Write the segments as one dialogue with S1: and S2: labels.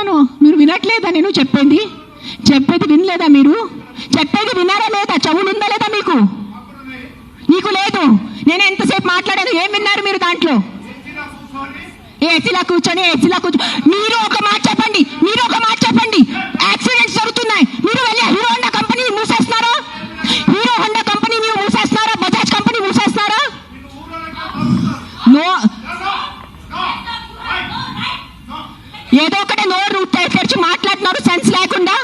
S1: చెప్తున్నాను, మీరు వినట్లేదా? నేను చెప్పేది వినలేదా? మీరు చెప్పేది విన్నారా లేదా? చెవులు ఉందా లేదా మీకు? నీకు లేదు. నేను ఎంతసేపు మాట్లాడాను, ఏం విన్నారు మీరు దాంట్లో? ఏసీలా కూర్చొని మీరు ఒక మాట చెప్పండి. యాక్సిడెంట్స్ జరుగుతున్నాయి, మీరు వెళ్ళి హీరో హోండా కంపెనీ మూసేస్తున్నారా? బజాజ్ కంపెనీ మూసేస్తున్నారా? నో, ఏదో ఒకటే నోరు తెరిచి మాట్లాడుతున్నారు సెన్స్ లేకుండా.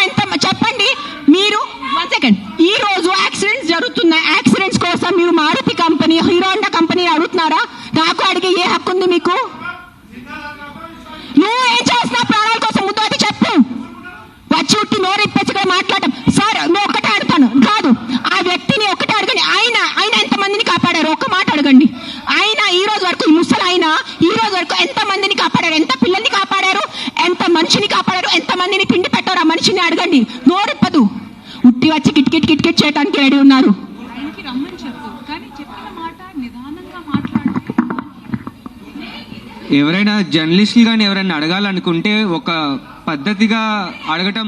S1: ఎంత చెప్పండి మీరు. 1 సెకండ్. ఈ రోజు యాక్సిడెంట్స్ జరుగుతున్నాయి, యాక్సిడెంట్స్ కోసం మీరు Maruti company, Hero Honda company అడుగుతున్నారా? నాకు అడిగే ఏ హక్కు ఉంది మీకు? నువ్వు ఏం చేస్తున్నావు ప్రాణాల కోసం? ముందు అది చెప్పు. వచ్చి ఉట్టి నోరు ఇప్పేసి మాట్లాడటం. సార్ నువ్వు ఒక్కటే అడుగుతాను కాదు, ఆ వ్యక్తిని ఒక్కటే అడగండి. ఆయన ఎంతమందిని కాపాడారు? ఒక్క మాట అడగండి. ఆయన ఈ రోజు వరకు, ఈ ముసలి ఆయన ఈ రోజు వరకు ఎంత మందిని కాపాడారు? ఎంత పిల్లల్ని కాపాడారు? ఎంత మనిషిని కాపాడారు? ఎంత మందిని తిండి పెట్టారు? ఆ మనిషిని అడగండి. నోరిప్పదు. ఉట్టి వచ్చి కిట్ చేయడానికి రెడీ ఉన్నారు.
S2: ఎవరైనా జర్నలిస్టులు కానీ ఎవరైనా అడగాలనుకుంటే ఒక పద్ధతిగా అడగటం